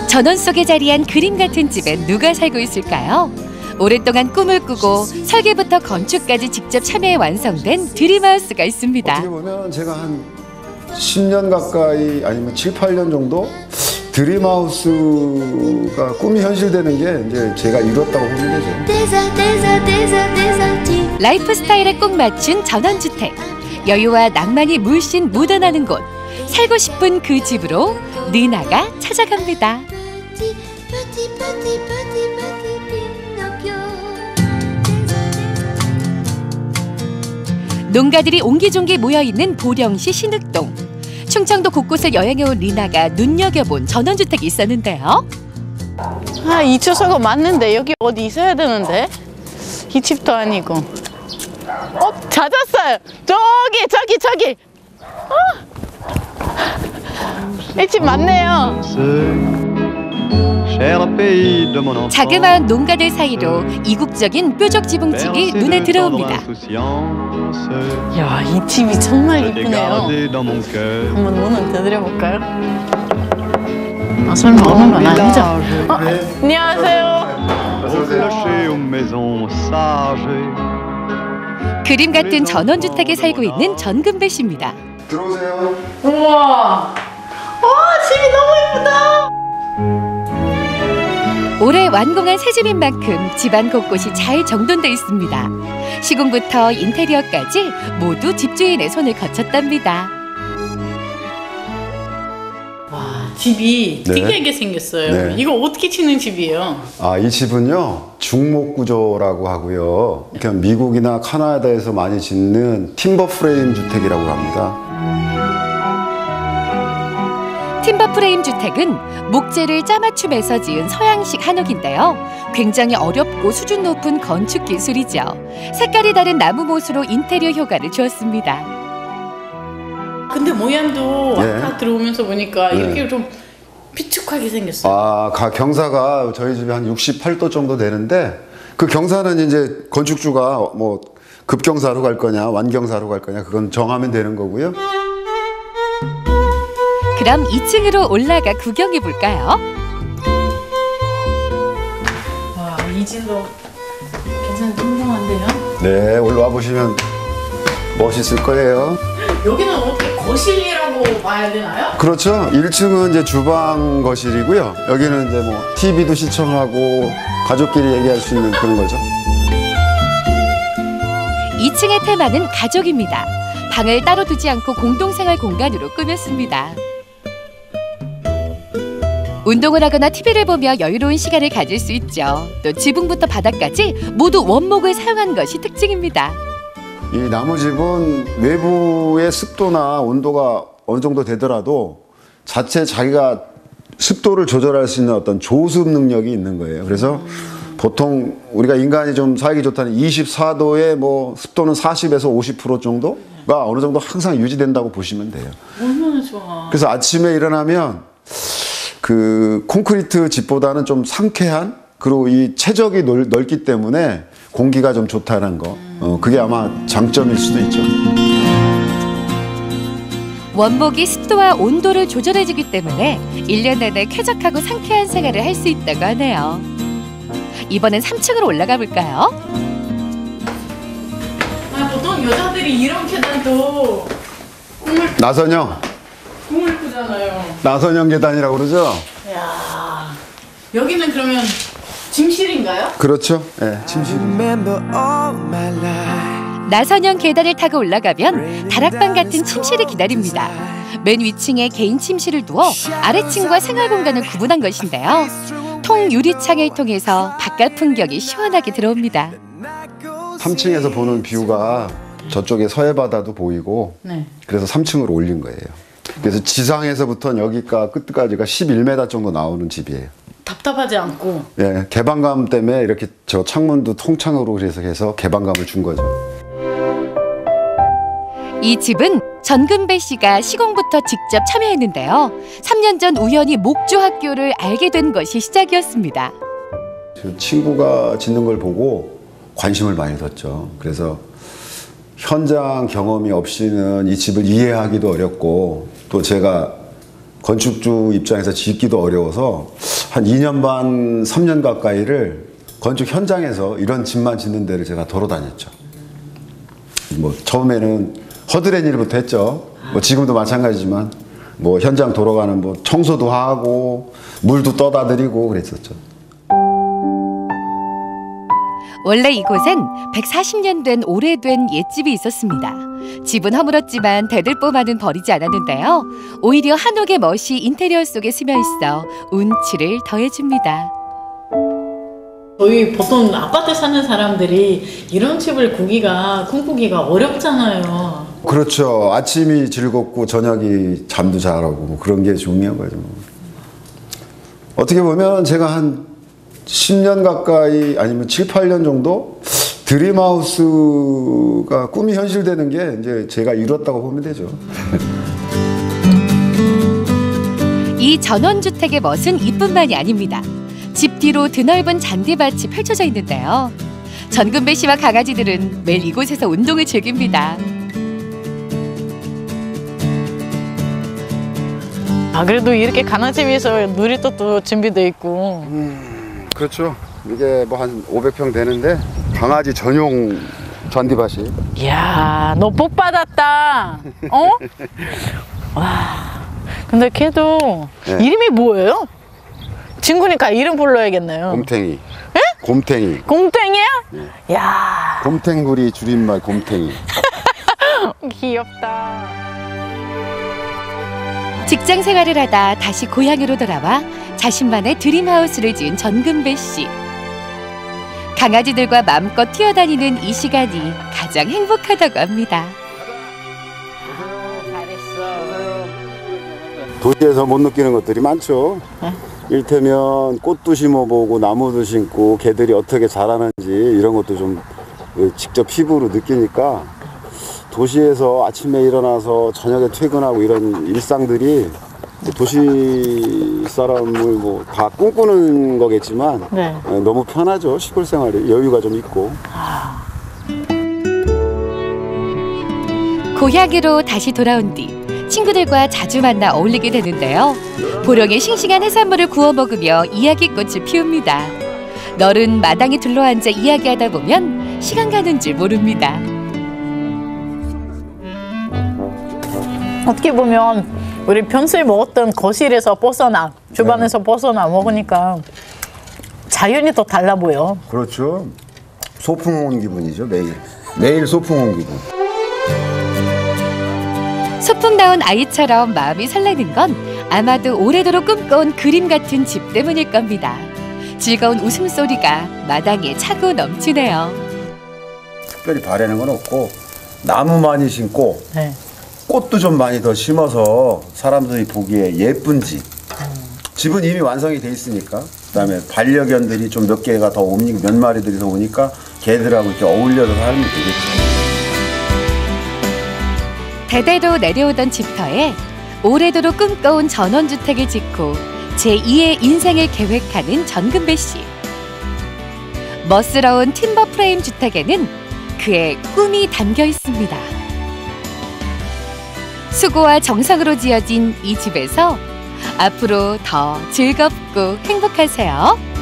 전원 속에 자리한 그림 같은 집에 누가 살고 있을까요? 오랫동안 꿈을 꾸고 설계부터 건축까지 직접 참여해 완성된 드림하우스가 있습니다. 어떻게 보면 제가 한 10년 가까이 아니면 7, 8년 정도 드림하우스가 꿈이 현실되는 게 이제 제가 이뤘다고 보면 되죠. 라이프 스타일에 꼭 맞춘 전원주택. 여유와 낭만이 물씬 묻어나는 곳. 살고 싶은 그 집으로 느나가 찾아갑니다. 농가들이 옹기종기 모여있는 보령시 신흑동. 충청도 곳곳을 여행해온 리나가 눈여겨본 전원주택이 있었는데요. 아, 이 주소가 맞는데 여기 어디 있어야 되는데? 이 집도 아니고. 찾았어요. 저기. 이 집 맞네요. 자그마한 농가들 사이로 이국적인 뾰족 지붕집이 눈에 들어옵니다. 야, 이 집이 정말 이쁘네요. 한번 문을 두드려볼까요? 설마 오는 건 아니죠? 안녕하세요. 그림 같은 전원주택에 살고 있는 전금배 씨입니다. 들어오세요. 우와, 집이 너무 예쁘다. 올해 완공한 새 집인 만큼 집안 곳곳이 잘 정돈돼 있습니다. 시공부터 인테리어까지 모두 집주인의 손을 거쳤답니다. 와, 집이 네. 특이하게 생겼어요. 네. 이거 어떻게 짓는 집이에요? 이 집은요 중목구조라고 하고요. 그냥 미국이나 카나다에서 많이 짓는 팀버 프레임 주택이라고 합니다. 팀버 프레임 주택은 목재를 짜맞춤해서 지은 서양식 한옥인데요. 굉장히 어렵고 수준 높은 건축 기술이죠. 색깔이 다른 나무 못으로 인테리어 효과를 주었습니다. 근데 모양도 네. 아까 들어오면서 보니까 네. 이렇게 좀 비축하게 생겼어요. 경사가 저희 집이 한 68도 정도 되는데 그 경사는 이제 건축주가 뭐 급경사로 갈 거냐 완경사로 갈 거냐 그건 정하면 되는 거고요. 그럼 2층으로 올라가 구경해 볼까요? 와, 이 집도 괜찮은 뚱뚱한데요? 네, 올라와 보시면 멋있을 거예요. 여기는 어떻게 거실이라고 봐야 되나요? 그렇죠. 1층은 이제 주방 거실이고요. 여기는 이제 뭐 TV도 시청하고 가족끼리 얘기할 수 있는 그런 거죠. 2층의 테마는 가족입니다. 방을 따로 두지 않고 공동생활 공간으로 꾸몄습니다. 운동을 하거나 TV를 보며 여유로운 시간을 가질 수 있죠. 또 지붕부터 바닥까지 모두 원목을 사용한 것이 특징입니다. 이 나무집은 외부의 습도나 온도가 어느 정도 되더라도 자기가 습도를 조절할 수 있는 어떤 조습 능력이 있는 거예요. 그래서 보통 우리가 인간이 좀 살기 좋다는 24도에 뭐 습도는 40에서 50% 정도가 어느 정도 항상 유지된다고 보시면 돼요. 얼마나 좋아. 그래서 아침에 일어나면 그 콘크리트 집보다는 좀 상쾌한 그리고 이 채적이 넓기 때문에 공기가 좀 좋다는 거. 그게 아마 장점일 수도 있죠. 원목이 습도와 온도를 조절해주기 때문에 1년 내내 쾌적하고 상쾌한 생활을 할 수 있다고 하네요. 이번엔 3층으로 올라가 볼까요? 보통 여자들이 이런 계단도 나선형 꾸잖아요. 나선형 계단이라고 그러죠? 이야, 여기는 그러면 침실인가요? 그렇죠. 네, 침실. 나선형 계단을 타고 올라가면 다락방 같은 침실이 기다립니다. 맨 위층에 개인 침실을 두어 아래층과 생활 공간을 구분한 것인데요. 통 유리창을 통해서 바깥 풍경이 시원하게 들어옵니다. 3층에서 보는 뷰가 저쪽에 서해바다도 보이고 네. 그래서 3층으로 올린 거예요. 그래서 지상에서부터 여기가 끝까지가 11m 정도 나오는 집이에요. 답답하지 않고. 예, 개방감 때문에 이렇게 저 창문도 통창으로 해서 개방감을 준 거죠. 이 집은 전금배 씨가 시공부터 직접 참여했는데요. 3년 전 우연히 목조학교를 알게 된 것이 시작이었습니다. 친구가 짓는 걸 보고 관심을 많이 뒀죠. 그래서 현장 경험이 없이는 이 집을 이해하기도 어렵고 또 제가 건축주 입장에서 짓기도 어려워서 한 2년 반, 3년 가까이를 건축 현장에서 이런 집만 짓는 데를 제가 돌아다녔죠. 뭐 처음에는 허드렛 일부터 했죠. 뭐 지금도 마찬가지지만 뭐 현장 돌아가는 뭐 청소도 하고 물도 떠다 드리고 그랬었죠. 원래 이곳엔 140년 된 오래된 옛집이 있었습니다. 집은 허물었지만 대들보만은 버리지 않았는데요. 오히려 한옥의 멋이 인테리어 속에 스며 있어 운치를 더해줍니다. 저희 보통 아파트 사는 사람들이 이런 집을 꿈꾸기가 어렵잖아요. 그렇죠. 아침이 즐겁고 저녁이 잠도 잘하고 뭐 그런 게 중요한 거죠. 어떻게 보면 제가 한 10년 가까이 아니면 7, 8년 정도 드림하우스가 꿈이 현실되는 게 이제 제가 이뤘다고 보면 되죠. 이 전원주택의 멋은 이뿐만이 아닙니다. 집 뒤로 드넓은 잔디밭이 펼쳐져 있는데요. 전근배 씨와 강아지들은 매일 이곳에서 운동을 즐깁니다. 그래도 이렇게 강아지 위해서 놀이터도 준비되어 있고. 그렇죠. 이게 뭐 한 500평 되는데 강아지 전용 잔디밭이. 이야, 너 복 받았다. 어? 와. 근데 걔도 네. 이름이 뭐예요? 친구니까 이름 불러야겠네요. 곰탱이. 에? 곰탱이. 곰탱이야? 네. 야. 곰탱구리 줄임말 곰탱이. 귀엽다. 직장 생활을 하다 다시 고향으로 돌아와 자신만의 드림하우스를 지은 전근배 씨. 강아지들과 마음껏 뛰어다니는 이 시간이 가장 행복하다고 합니다. 잘했어. 도시에서 못 느끼는 것들이 많죠. 이를테면 꽃도 심어보고 나무도 심고 개들이 어떻게 자라는지 이런 것도 좀 직접 피부로 느끼니까 도시에서 아침에 일어나서 저녁에 퇴근하고 이런 일상들이 도시 사람을 뭐 다 꿈꾸는 거겠지만 네. 너무 편하죠. 시골 생활이 여유가 좀 있고. 고향으로 다시 돌아온 뒤 친구들과 자주 만나 어울리게 되는데요. 보령의 싱싱한 해산물을 구워 먹으며 이야기꽃을 피웁니다. 너른 마당에 둘러앉아 이야기하다 보면 시간 가는 줄 모릅니다. 어떻게 보면 우리 평소에 먹었던 거실에서 벗어나 주방에서 벗어나 먹으니까 자연이 더 달라 보여. 그렇죠. 소풍 온 기분이죠. 매일 소풍 온 기분. 소풍다운 아이처럼 마음이 설레는 건 아마도 오래도록 꿈꿔온 그림 같은 집 때문일 겁니다. 즐거운 웃음소리가 마당에 차고 넘치네요. 특별히 바라는 건 없고 나무 많이 심고 네. 꽃도 좀 많이 더 심어서 사람들이 보기에 예쁜 집. 집은 이미 완성이 돼 있으니까. 그다음에 반려견들이 좀 몇 개가 더 오니까 몇 마리들이 더 오니까 걔들하고 이렇게 어울려서 살면 되겠죠. 대대로 내려오던 집터에 오래도록 꿈꿔온 전원주택을 짓고 제2의 인생을 계획하는 전근배 씨. 멋스러운 팀버 프레임 주택에는 그의 꿈이 담겨 있습니다. 수고와 정성으로 지어진 이 집에서 앞으로 더 즐겁고 행복하세요.